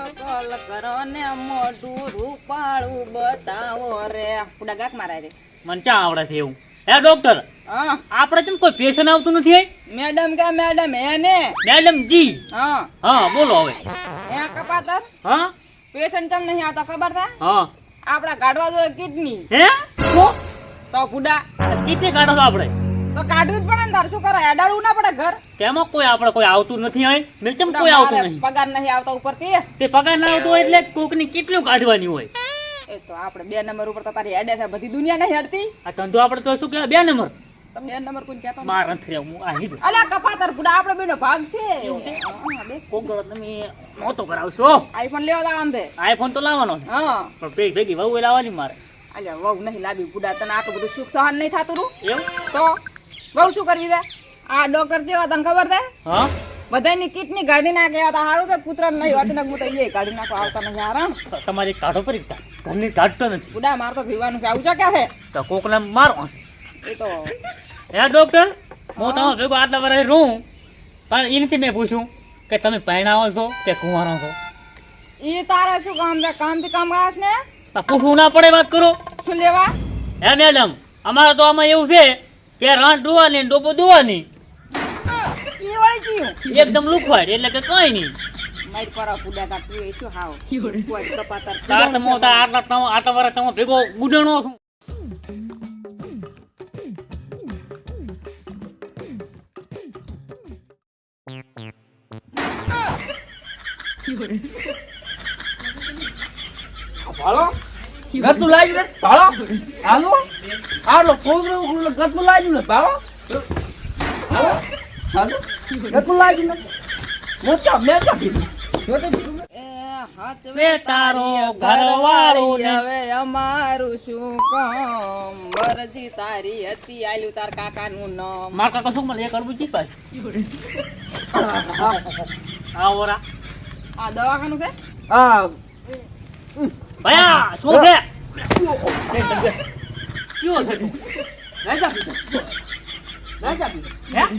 કલ કરો ને મોઢું રૂપાળું બતાવો રે પુડા ગાક મારા રે મને ક્યાં આવડે છે એવું હે ડોક્ટર હા આપણે કેમ કોઈ પેશન્ટ આવતું નથી મેડમ કે મેડમ હે ને મેડમ જી હા હા બોલો હવે હે કપાતર હા પેશન્ટ ચમ નહીં આવતા ખબર છે હા આપડા કાઢવા જોઈએ કિડની હે તો પુડા કેટલી કાઢો છો આપણે તો કાઢવું જ પડે ને તાર શું કરે અડાડવું ના પડે ઘર તેમાં કોઈ આપણે કોઈ આવતું નથી હોય મેં કેમ કોઈ આવતું નહીં પગાર નહીં આવતા ઉપરથી તે પગાર ના આવતો હોય એટલે કોકની કેટલું કાઢવાની હોય એ તો આપણે 2 નંબર ઉપર તો તારી હેડે છે બધી દુનિયા નહીં હેડતી આ ધંધો આપણે તો શું કહેવાય 2 નંબર તો 2 નંબર કોઈ કહેતો માર અંતરે હું આ હીધું અલા કપાતર પુડા આપણે બેનો ભાગ છે હા બેસ કોક ગળો તમે નહોતો કરાવશો આઈફોન લેવા દાવાનું છે આઈફોન તો લાવવાનો છે હા પણ ભેગી વહુ લાવવાની મારે અલ્યા વહુ નહીં લાવી પુડા તને આટલું બધું સુખ સહન નહીં થાતું રૂ એવું તો વહુ શું કરવી છે આ ડોક્ટર જેવા તને ખબર છે હા બધાની કિડની કાઢી નાખે એવા તો સારું છે કૂતરા નહીં હોતી ને હું તો એ કાઢી નાખો આવતા નહીં આરામ તમારી કાઢો પરીક્ષા ઘરની કાઢતો નથી પુડા માર તો જીવાનું છે આવું છે ક્યાં છે તો કોકને મારવા એ તો હે ડોક્ટર હું તમે ભેગો આટલા વર્ષ રહું પણ એનાથી મેં પૂછ્યું કે તમે પરણાવો છો કે કુંવારો છો એ તારે શું કામ છે કામથી કામ આસ ને આ પૂછવું ના પડે વાત કરો શું લેવા હે મેડમ અમારે તો આમાં એવું છે કે રાણ ડોવાની ને ડોબો દોવાની ઈ વળી જીયું એકદમ લુખવાડ એટલે કે કઈ નહીં મારી પર પુડા તા તું એ શું હાવ કોઈ કપાતર આટલા વર્ષ તમે ભેગો ગુડણો છું ભાળો ગતું લાગ્યું ને ભાળો હાલો હાલો પ્રોગ્રામ ગતું લાગ્યું ને ભાળો હાલો હાલો ગતું લાગ્યું ને મોટા મેટા ભીધું એ હાથ વે તારો ઘરવાળો ને હવે અમારું શું કામ વરજી તારી હતી આલ્યું તાર કાકાનું નામ માર કાકા શું મને એક અડબું જી પાસ આ ઓરા આ દવાખાનું છે હા ભયા શું છે કયો છે તું રાજા ભીધું રાજા ભીધું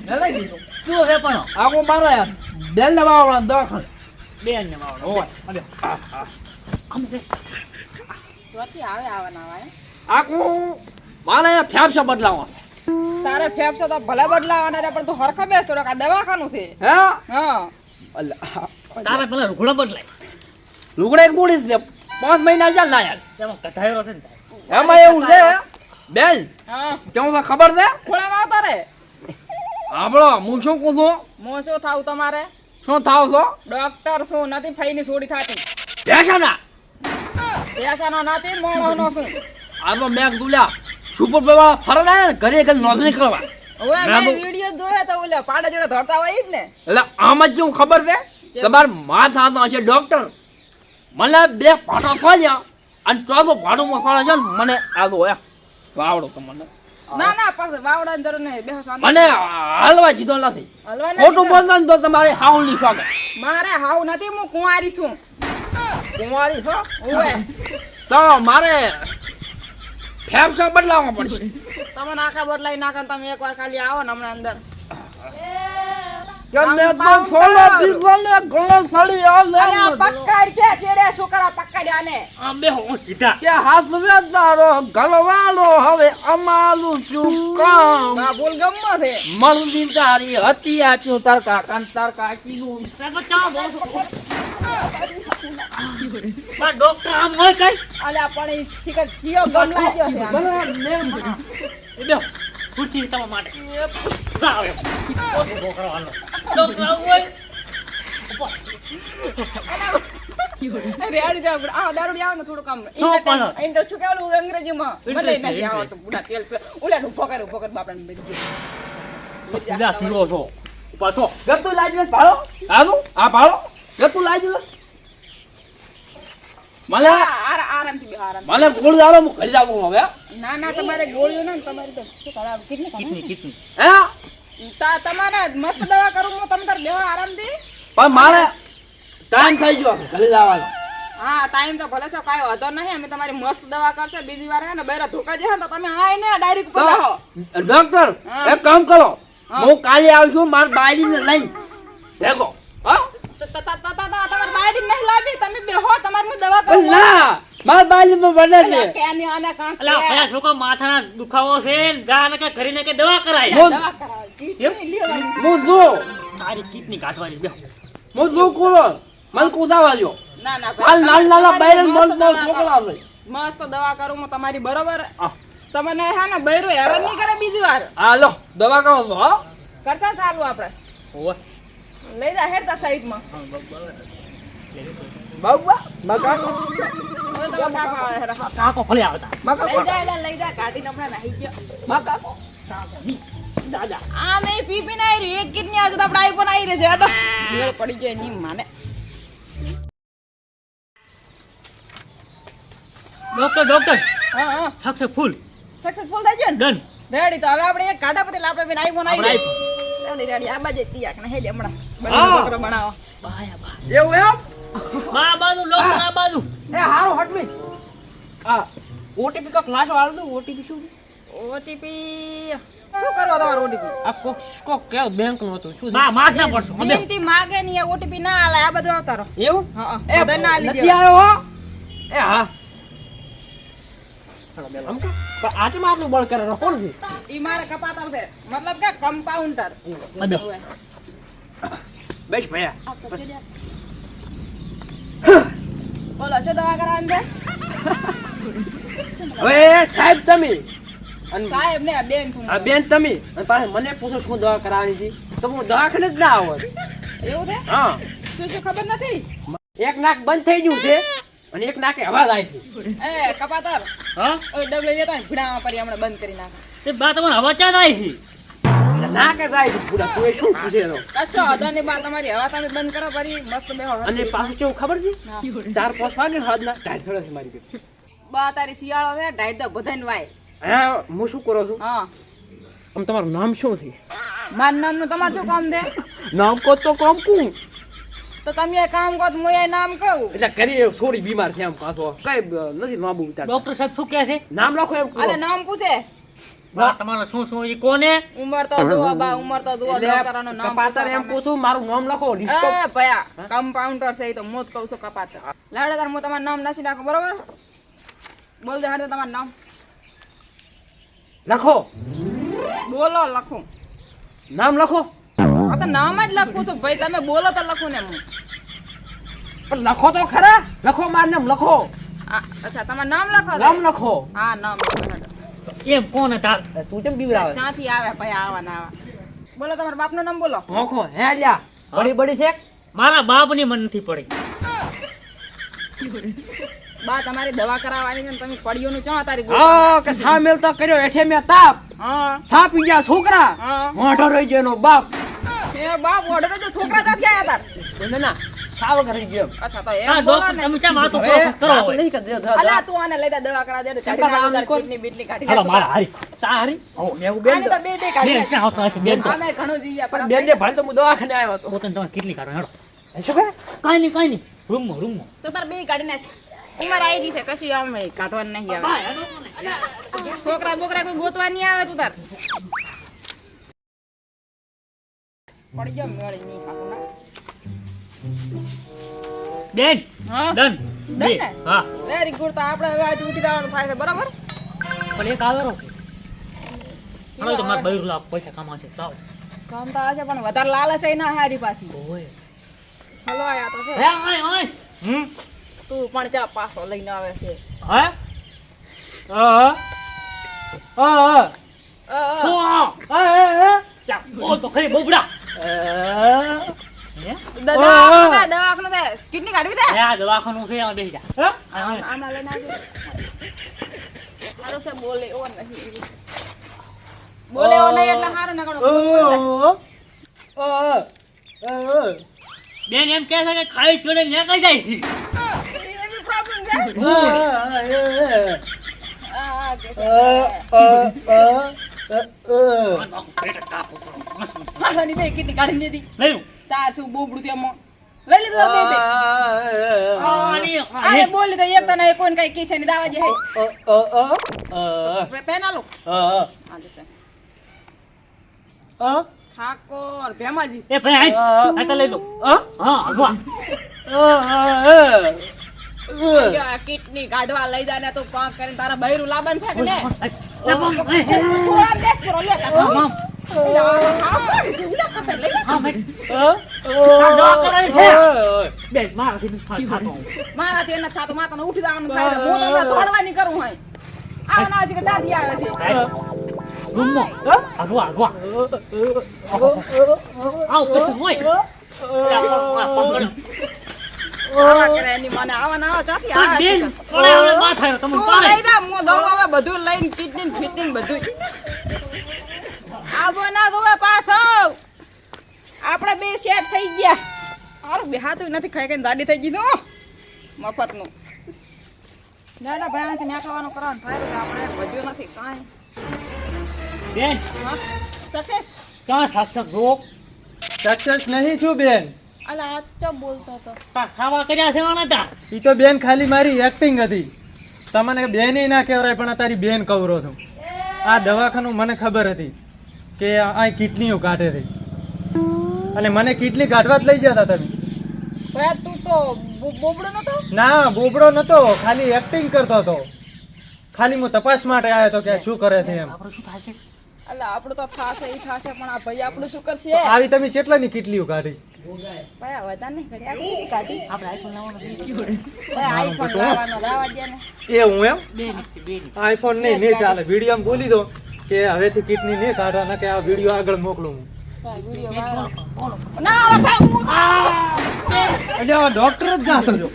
હે લઈ દીધું કયો છે પણ આખો મારા બેલ ને વાવડા દવાખાને બેન ને માવડો અરે આમ છે ચોથી આવે આવવાના આવે આખું મારે ફેફસા બદલાવા તારે ફેફસો તો ભલે બદલાવાના રે પણ તું હરખા બેસ થોડોક આ દવાખાનું છે હે હા અલ્લા તારે પેલા રૂગડા બદલાય લુગડા કુડીસ ને 5 મહિના ચાલ ના યાર તેમાં કથાયો છે ને એમાં એવું છે બેન હા કેવું છે ખબર છે ખોળામાં આવતો રે આપણો હું શું કહું છું મો શું થાવ તમારે શું થાવ છો ડોક્ટર શું નથી ફઈની સોડી થાતી ભેસાના પૈસાનો નથી મોણોનો શું આ તો મેં દુલ્યા સુપર બાબા ફરડા ને ઘરે ઘરે નોંધણી કરવા હવે ના મેં બહુ- વિડિયો જોયો તો ઓલે પાડા જેડા ધરતા હોય ઈ જ ને એટલે આમાં કેવું ખબર છે તમાર માથા હશે ડોક્ટર મને 2 પાટો ફાડ્યા અને ચોથો પાટો માં ફાડે છે ને મને આ તો વાવડો તો મને ના ના પાછળ વાવડાની જરૂર નહીં બેહો શાંતિ મને હાલવા જીધો નથી હલવા નથી ખોટું ને. બોલતા ને તો તમારે હાઉલની સ્વાગત મારે હાવ નથી હું કુંવારી છું કુંવારી છો ઓવે તો મારે ફેફસા બદલાવવા પડશે તમે આખા બદલાઈ નાખો ને તમે એકવાર ખાલી આવો ને હમણાં અંદર કે મેં તો સોલો દીવાલે ગળો ફાડી આ લે અરે આ પકડ કે ચેડે શું કરા પકડ્યા ને આ બે હું કીધા કે હાથ વેદારો ગલવાલો હવે અમાલું શું કામ આ ભૂલ ગમો છે મળદી તારી હતી આપ્યું તાર કાકા ને તાર કાકીનું સાહેબ ચા બોલો બા ડોક્ટર આમ હોય કઈ અલ્યા પણ ઈ શિખર જીઓ ગમ લાગ્યો છે આને. એ બે ખુરશી તમારા માટે જાવ એમ ડોક્ટર હાલો ડોક્ટર આવું હોય રેડી જાવ આ દારૂડી આવો ને થોડું કામ શું પણ? ઇન્ટર શું કહેવાલું અંગ્રેજીમાં મને Interest છે, નથી interest. આવડતું પૂરા તેલ ઓલા ઉભો કર બાપડાને બેસી સીધા પીવો છો પાછો ગતું લાજ્યું ભાળો હાલું આ ભાળો ગતું લાજ્યું મને આરામથી બેહો આરામ મને ગોળી આલો હું ઘરે જાવું હવે ના ના તમારે ગોળ્યું ને તમારી તો શું કરાવ કેટલી કિતની કિતની હે તમારે મસ્ત દવા કરું હું તમે તાર બેહો આરામથી પણ મારે ટાઈમ થઈ ગયો ઘરે જવાનો હા ટાઈમ તો ભલે છો કાંઈ વાંધો નહીં અમે તમારી મસ્ત દવા કરશે બીજી વાર હે ને બૈરા ધોકા જશે ને તો તમે આય ને ડાયરેક્ટ ઉપર જાઓ ડોક્ટર હા. એક કામ કરો હા. હું કાલે આવશું માર બાયડીને લઈને ભેગો હા તમારે ગાડી નહીં લાવી તમે બેહો તમારી હું દવા પણ કરું ના મારા બાજુમાં બને છે કે આને આને કાંક અલા કે. ભયા છોકરા માથાના દુખાવો છે ને જા ને કે ઘરે ને કે દવા કરાય બોલ. દવા કરાવો ચીટણી લેવાની. હું જો તારી કિડની કાઢવાની બેહો હું જો કોલો મને કુદાવા જો ના ના હાલ ભાઈ, નાલ તમારી નાલા મસ્ત બૈરન દવા મસ્ત કરું. મોકલાવે મસ્ત દવા કરું હું તમારી બરોબર આ તમને હા ને બૈરું હેરાન નહીં કરે બીજી વાર હાલો દવા કરો છો હો કરશા સારું આપણે ઓય લઈ જા હેડતા સાઈડમાં બાબા મકા હવે તો કાકો આવે હેરા. કાકો ફળી આવતા મકા લઈ જા એટલે લઈ જા કાઢીને હમણાં નાહી ગયો મકા દાદા આ મેં પીપી ના આવી એક કિડની આજે તો આપણે આઈફોન આવી રહે છે અડો મેળ પડી જાય નહીં માને ડોક્ટર હા હા સક્સેસફુલ સક્સેસફુલ થઈ ગયો ને ડન રેડી તો હવે આપણે એક કાઢા પટેલ આપણે બેન આઈફોન આવી આપણે રહ્યો રેડી રેડી આ બાજુ ચિયાક ને હેડે હમણાં હા. બંને છોકરો બનાવો બાયા બા એવું એમ બા બાજુ ડોક્ટર આ બાજુ એ હારું હટમી હા ઓટીપી કો ક્લાસ વાળ દો ઓટીપી શું ઓટીપી શું કરવા તમારો ઓટીપી આ કોક કે બેંક નો હતો શું બા માર ના પડશો અમે વિનંતી માગે નહીં આ ઓટીપી ના આલે આ બધું આવતારો એવું હા એ બધા ના આલી નથી દેવા. આવ્યો હો એ હા ચલો બેન આમ કે આજે માં આટલું બળ કરે કોણ છે ઈ મારે કપાતર છે મતલબ કે કમ્પાઉન્ડર અબે બેસ ભૈયા આ તો છે યાર. બોલો શું દવા કરાવવાની છે હવે સાહેબ તમે અને સાહેબ ને બેન છું આ બેન તમે અને પાછા મને પૂછો શું દવા કરાવવાની છે તો હું દવાખાને જ ના આવત એવું છે હા શું શું ખબર નથી એક નાક બંધ થઈ ગયું છે અને એક નાકે અવાજ આવે છે એ કપાતર હા ઓય ડબલે લેતો ને ભીડામાં પરી હમણાં બંધ કરી નાખે તે બા તમારે હવા ચા આવી એટલે નાકે જાય છે પૂરા તું એ શું પૂછે તો કશો વાંધો નહીં બા તમારી હવા તમે બંધ કરો પરી મસ્ત બેહો અને પાછું કેવું ખબર છે 4-5 વાગે હાથના ટાઈટ થડે છે મારી બેન બા તારી શિયાળો છે ડાઈટ તો બધાને વાય હા હું શું કરો છું હા આમ તમારું નામ શું છે મારું નામનું તમારે શું કામ દે નામ કો તો કોમ કું તો તમે એ કામ કહો તો હું એ નામ કહું એટલે કરી થોડી બીમાર છે આમ પાછો કઈ નથી નામ ઉતાર ડોક્ટર સાહેબ શું કહે છે નામ લખો એમ કહો અલે નામ પૂછે બા તમારે શું શું ઈ કોને ઉમર તો દુઆ બા ઉમર તો દુઆ એટલે કરવાનું નામ કપાતર એમ પૂછું મારું નામ લખો લિસ્ટ એ ભયા કમ્પાઉન્ડર છે ઈ તો મોત કહું છું કપાતર લાડે તાર હું તમારું નામ નાસી નાખું બરોબર બોલ દે હાડે તમારું નામ લખો બોલો લખું નામ લખો આ તો નામ જ લખું છું ભાઈ તમે બોલો તો લખું ને હું પણ લખો તો ખરા લખો મારું નામ લખો અચ્છા તમારું નામ લખો નામ લખો હા નામ લખો હેડો. એમ કોને તાર તું કેમ બીવરાવે ક્યાંથી આવે ભાઈ આવા ના આવા બોલો તમારા બાપનું નામ બોલો નોખો હે લ્યા બડી બડી છે મારા બાપની મન નથી પડી બા તમારી દવા કરાવવાની છે ને તમે પડ્યોનું ચો તારી હા કે સામેલ તો કર્યો એઠે મે તાપ હા સા પી ગયા છોકરા હા મોઢો રહી ગયો એનો બાપ એ બાપ ઓર્ડર તો છોકરા ત્યાંથી આયા તાર ના ના સા વગર રહી ગયો અચ્છા તો હા એમ બોલો ડોક્ટર ને તમે ચા વાતો હવે કરો વાતો હવે નહીં કરજે, અલા તું આને લઈ દે દવા કરાવ દે ચંપા કાઢી લાવવાની નાખ કોણ? કિડની બીટની કાઢી હાલો નાખ. મારા હારી ચા હારી ઓ મેં બેન આને તો બે બે કાઢી બેન નાખ. ચા આવતો હશે બેન તો આમે ઘણું જીવ્યા પણ બેન ને ભાઈ તો હું દવાખાને આવ્યો હતો પોતાને તમારે કેટલી કાઢો હેડો શું કહે કાંઈ નહીં રૂમમાં તો તાર બે કાઢી નાખ ઉંમર આવી ગઈ છે કશું આમ કાઢવાનું નહીં આવે છોકરા બોકરા કોઈ ગોતવા નહીં આવે તું તાર પડી જાવ મેળી નહીં ખાવું ના બેન હા ડન બે Done ને? હા વેરી ગુડ તો આપણે હવે આજે ઉઠી જવાનું થાય છે બરાબર પણ એક આવેરો હાલો તો મારા બૈરું લાખ પૈસા કમાશે લાવ કામ તો હશે પણ વધારે લાલચ એ ના હારી પાછી ઓય હલો આયા તો છે હે ઓય તું પણ ચા પાછો લઈને આવે છે હે શું લા બોલ તો ખરી બોબડા હે દવાખાનું દે કિડની કાઢવી દે હે આ દવાખાનું છે આ બેહી જા હા આમના લઈને આવજો હારો છે બોલે ઓ નહીં બોલે ઓ નહીં એટલે હારો ના ગણો બેન એમ કહે છે કે ખાઈ ચોડે ને કઈ જાય છે એવી પ્રોબ્લેમ છે આ કે હાની બે કિડની કાઢી લીધી લઈ તાર શું બોબડું તેમાં લઈ લીધું તાર બે બે અરે બોલ તો એક તને કોઈને કઈ કીશે ની દાવા જે હે પેન આલો આ દે પેન ઠાકોર ભેમાજી એ ભાઈ આ તો લઈ દો હા? હા આગવા આ કિડની કાઢવા લઈ જા ને તું પાંક કરીને તારા બૈરું લાબન થાય કે ને એ મમ, એ, એ, તું આ દેશ પર લે તા મમ, ઉલા કરતા લઈ જા હા ભાઈ આ દવા કરાવી છે બે મારાથી ખાતો મારાથી એને થાતું માતાને ઉઠી જવાનું થાય છે. હું તમને દોડવાની કરું હોય આવા ના હજી જાતી આવે છે રૂમો આગવા આગવા આવ પછી મોય આવા કરે એની મને આવા ના જાતી આવે છે બેન કોણે હવે માથા તમે તું પાડે લઈ જા હું દઉં હવે બધું લઈને કિડની ફિટિંગ બધું આવો ના ગોવા પાછો આપણે બે સેટ થઈ ગયા હારું બે હાથું નથી ખાઈ ખાઈને દાડી થઈ ગઈ મફતનું દાડા ભાઈ અહીંથી નાખવાનું કરવાનું થાય એટલે આપણે વધ્યું નથી કાંઈ બેન સક્સેસ ક્યાં સાક્ષાત જો સક્સેસ નહીં છું બેન. અલા આ ચમ બોલતો હતો તાર ખાવા કર્યા છે વાળા તા ઈ તો બેન ખાલી મારી એક્ટિંગ હતી. તમને બેન ના કહેવાય પણ તારી બેન કવરો છું. આ દવાખાનું મને ખબર હતી કે આ કિડનીઓ કાઢે છે અને મને કિડની કાઢવા જ લઈ જતા તમે. ભાઈ તું તો બોબડો નતો ના બોબડો નતો, ખાલી એક્ટિંગ કરતો હતો. ખાલી હું તપાસ માટે આવ્યો હતો કે શું કરે છે એમ. આપણે શું થશે અલા આપણું તો થાશે ઈ થાશે પણ આ ભાઈ આપણું શું કરશે આવી તમે કેટલાની કિડનીઓ કાઢી? ભાઈ આ વધારે નહીં કરી આ કેટલી કાઢી આપણે આઈફોન લાવવાનો છે ભાઈ આઈફોન લાવવાનો લાવવા દે ને એ હું એમ બે નીકળી બે નીકળી આઈફોન નહીં ચાલે. વિડીયો બોલી દો કે હવેથી કિડની નહીં કાઢવાના, કે આ વિડીયો આગળ મોકલું હું. ભાઈ વિડિયો વાયરલ ના અરે ભાઈ હું એટલે આ ડોક્ટર જ જાતો છો.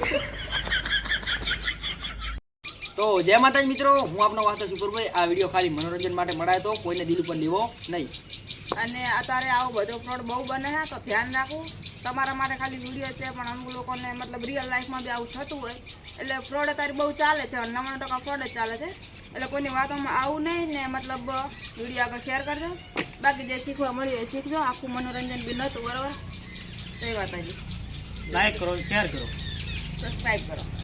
તો જય માતાજી મિત્રો, હું આપનો વાસ્તો શુકરભાઈ. આ વિડીયો ખાલી મનોરંજન માટે મળાયો તો કોઈને દિલ ઉપર લેવો નહીં. અને અત્યારે આવો બધો ફ્રોડ બહુ બને છે તો ધ્યાન રાખવું. તમારા માટે ખાલી વિડીયો છે પણ અમુક લોકોને મતલબ રિયલ લાઈફમાં બી આવું થતું હોય એટલે ફ્રોડ અત્યારે બહુ ચાલે છે. 99% ફ્રોડ જ ચાલે છે એટલે કોઈની વાતોમાં આવું નહીં ને મતલબ વિડીયો આગળ શેર કરજો. બાકી જે શીખવા મળ્યું એ શીખજો. આખું મનોરંજન બી નહોતું બરાબર. જય માતાજી. લાઈક કરો શેર કરો સબસ્ક્રાઈબ કરો.